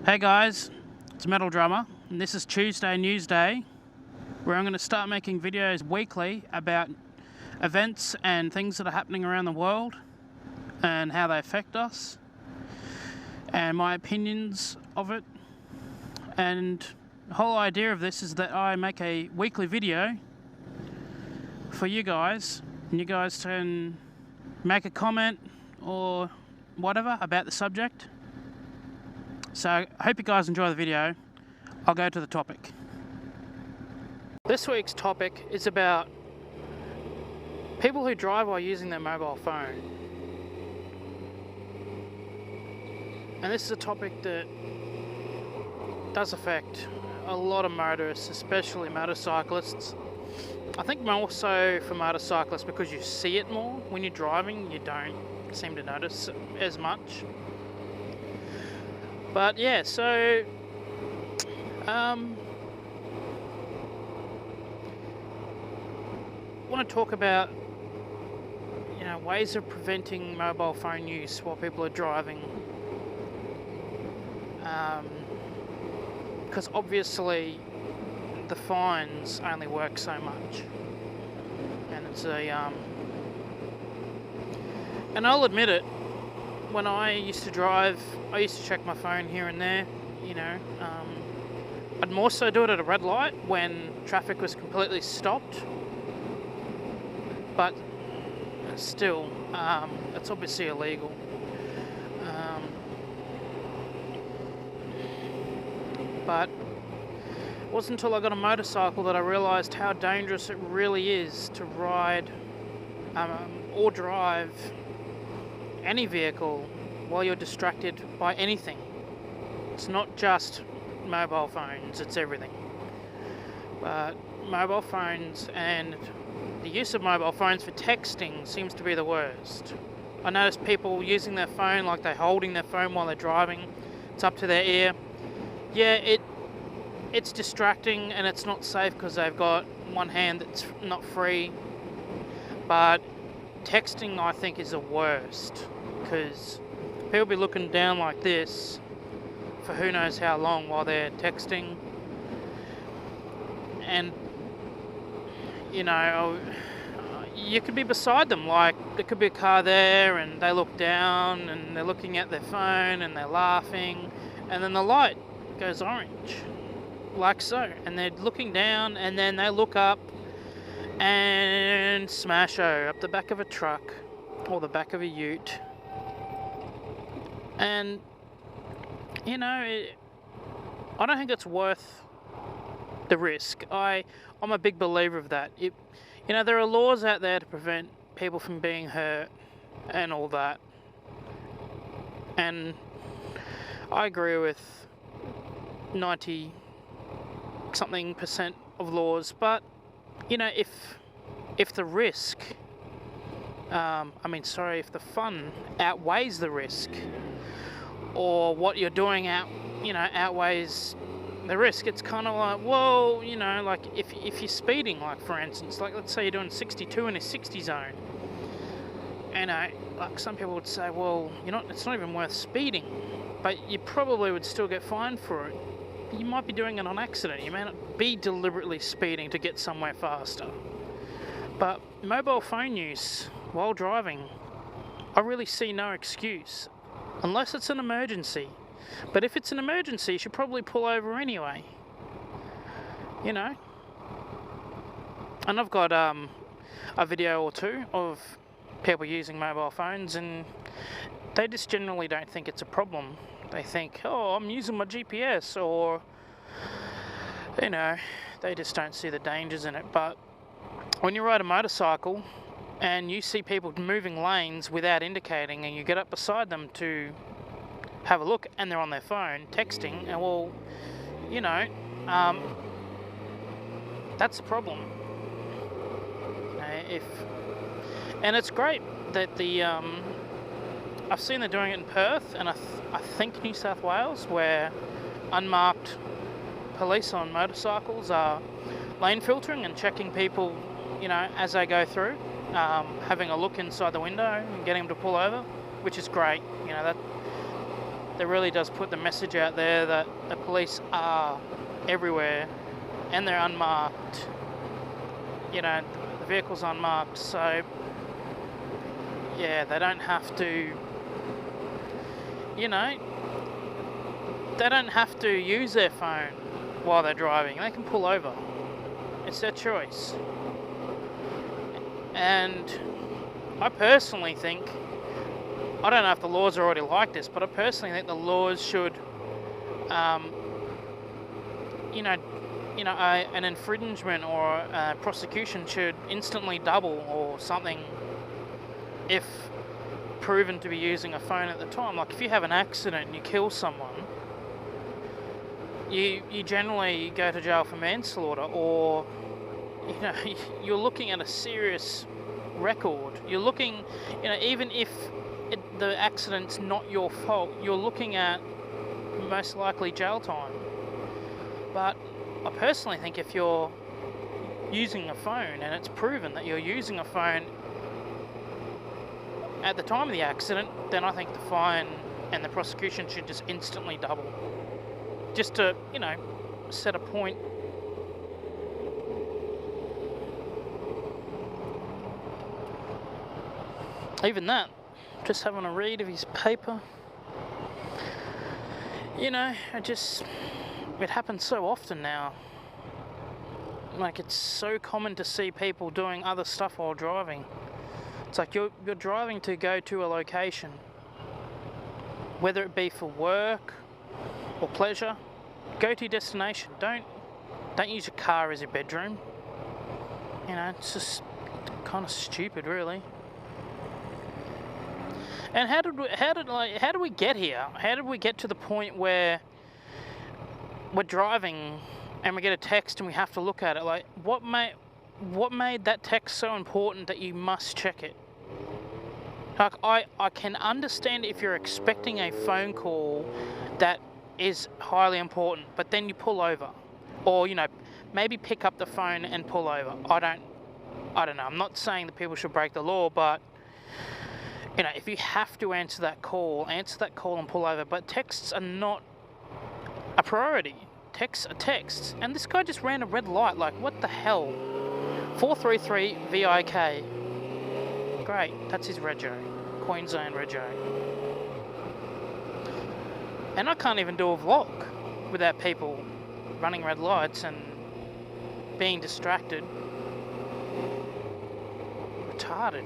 Hey guys, it's Metal Drummer, and this is Tuesday Newsday, where I'm going to start making videos weekly about events and things that are happening around the world and how they affect us and my opinions of it. And the whole idea of this is that I make a weekly video for you guys, and you guys can make a comment or whatever about the subject. So I hope you guys enjoy the video. I'll go to the topic. This week's topic is about people who drive while using their mobile phone. And this is a topic that does affect a lot of motorists, especially motorcyclists. I think more so for motorcyclists because you see it more. When you're driving, you don't seem to notice as much. But yeah, so I want to talk about ways of preventing mobile phone use while people are driving, because obviously the fines only work so much, and it's and I'll admit it. When I used to drive, I used to check my phone here and there, I'd more so do it at a red light when traffic was completely stopped, but still, it's obviously illegal. But it wasn't until I got a motorcycle that I realised how dangerous it really is to ride or drive any vehicle while you're distracted by anything. It's not just mobile phones, it's everything. But mobile phones and the use of mobile phones for texting seems to be the worst. I notice people using their phone like they're holding their phone while they're driving. It's up to their ear. Yeah, it's distracting and it's not safe because they've got one hand that's not free. But texting, I think, is the worst, because people be looking down like this for who knows how long while they're texting, and you could be beside them, like there could be a car there and they look down and they're looking at their phone and they're laughing, and then the light goes orange like so, and they're looking down and then they look up and smash-o up the back of a truck or the back of a ute. And I don't think it's worth the risk. I'm a big believer of that. There are laws out there to prevent people from being hurt and all that, and I agree with 90-something% of laws, but if the risk, if the fun outweighs the risk, or what you're doing outweighs the risk, it's kind of like, well, like if you're speeding, like for instance, like let's say you're doing 62 in a 60 zone, like some people would say, well, it's not even worth speeding, but you probably would still get fined for it. You might be doing it on accident. You may not be deliberately speeding to get somewhere faster. But mobile phone use while driving, I really see no excuse, unless it's an emergency. But if it's an emergency, you should probably pull over anyway. And I've got a video or two of people using mobile phones, and they just generally don't think it's a problem. They think, oh, I'm using my GPS, or, they just don't see the dangers in it. But when you ride a motorcycle and you see people moving lanes without indicating, and you get up beside them to have a look and they're on their phone texting, and well, that's a problem. And it's great that I've seen they're doing it in Perth, and I think New South Wales, where unmarked police on motorcycles are lane filtering and checking people, as they go through, having a look inside the window and getting them to pull over, which is great. that really does put the message out there that the police are everywhere and they're unmarked. You know, the vehicle's unmarked, so yeah, they don't have to, you know, they don't have to use their phone while they're driving. They can pull over. It's their choice. And I personally think, I don't know if the laws are already like this, but I personally think the laws should, an infringement or a prosecution should instantly double or something if proven to be using a phone at the time. Like if you have an accident and you kill someone, you generally go to jail for manslaughter, or you're looking at a serious record. You're looking, even if the accident's not your fault, you're looking at most likely jail time. But I personally think if you're using a phone and it's proven that you're using a phone at the time of the accident, then I think the fine and the prosecution should just instantly double. Just to, set a point. Even that, just having a read of his paper. It happens so often now. Like, it's so common to see people doing other stuff while driving. It's like you're driving to go to a location, whether it be for work or pleasure. Go to your destination. Don't use your car as your bedroom. It's just kind of stupid, really. And how did we get here? How did we get to the point where we're driving and we get a text and we have to look at it? Like, what made that text so important that you must check it? Like, I can understand if you're expecting a phone call that is highly important, but then you pull over, or maybe pick up the phone and pull over. I don't know. I'm not saying that people should break the law, but if you have to answer that call and pull over. But texts are not a priority. Texts are texts. And this guy just ran a red light. Like, what the hell? 433 VIK. Great, that's his rego. Queensland rego. And I can't even do a vlog without people running red lights and being distracted. Retarded.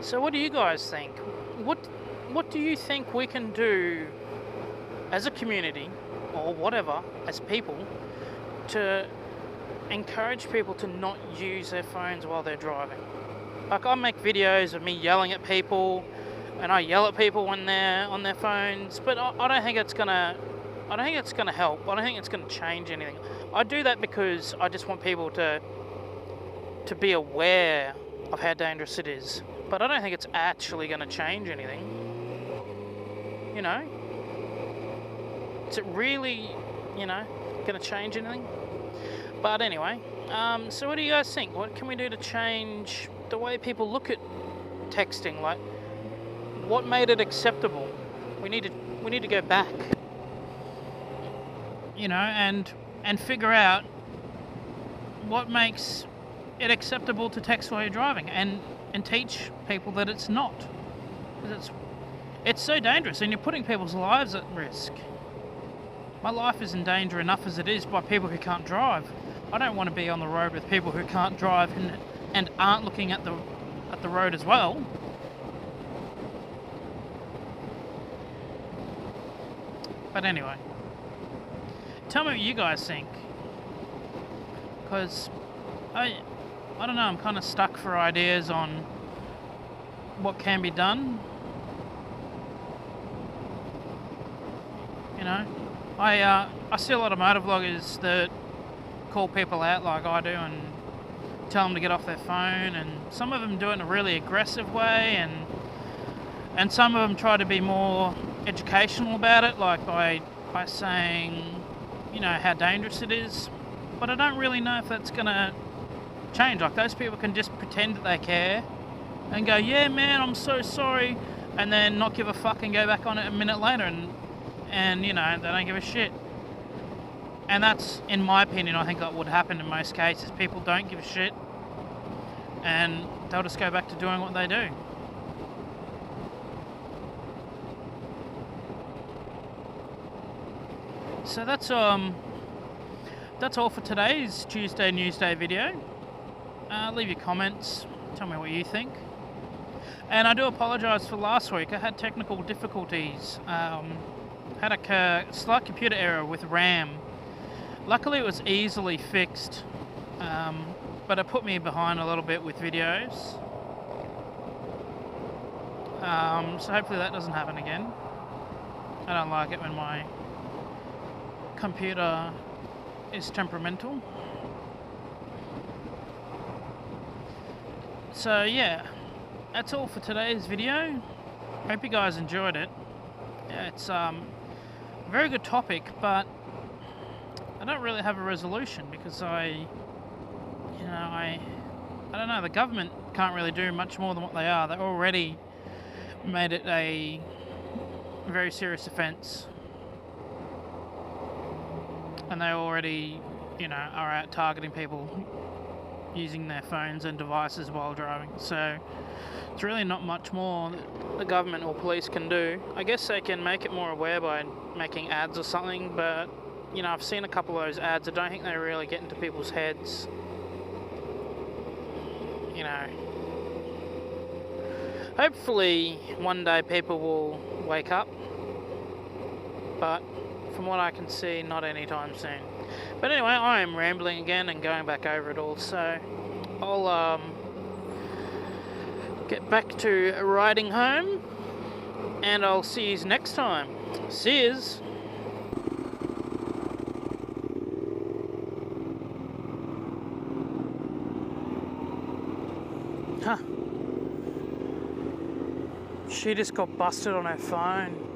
So what do you guys think? What do you think we can do as a community, or whatever, as people, to encourage people to not use their phones while they're driving? Like, I make videos of me yelling at people, and I yell at people when they're on their phones, but I don't think it's gonna help. I don't think it's gonna change anything. I do that because I just want people to be aware of how dangerous it is. But I don't think it's actually going to change anything. Is it really, going to change anything? But anyway, so what do you guys think? What can we do to change the way people look at texting? Like, what made it acceptable? We need to go back. And figure out what makes it acceptable to text while you're driving, and teach people that it's not. Because it's so dangerous, and you're putting people's lives at risk. My life is in danger enough as it is by people who can't drive. I don't want to be on the road with people who can't drive and aren't looking at the road as well. But anyway, tell me what you guys think, because I don't know, I'm kind of stuck for ideas on what can be done. I see a lot of motovloggers that call people out like I do and tell them to get off their phone, and some of them do it in a really aggressive way, and some of them try to be more educational about it, like by saying, how dangerous it is. But I don't really know if that's going to change. Like, those people can just pretend that they care and go, yeah man, I'm so sorry, and then not give a fuck and go back on it a minute later, and you know, they don't give a shit. And that's, in my opinion, I think that would happen in most cases. People don't give a shit, and they'll just go back to doing what they do. So that's all for today's Tuesday Newsday video. Leave your comments, tell me what you think. And I do apologise for last week. I had technical difficulties. Had a slight computer error with RAM. Luckily it was easily fixed, but it put me behind a little bit with videos. So hopefully that doesn't happen again. I don't like it when my computer is temperamental. So yeah, that's all for today's video. Hope you guys enjoyed it. Yeah, it's a very good topic, but I don't really have a resolution because I don't know, the government can't really do much more than what they are. They already made it a very serious offence, and they already, are out targeting people using their phones and devices while driving. So it's really not much more that the government or police can do. I guess they can make it more aware by making ads or something, but I've seen a couple of those ads. I don't think they really get into people's heads. Hopefully one day people will wake up, but from what I can see, not anytime soon. But anyway, I am rambling again and going back over it all, so I'll get back to riding home, and I'll see you next time. See yous. Huh. She just got busted on her phone.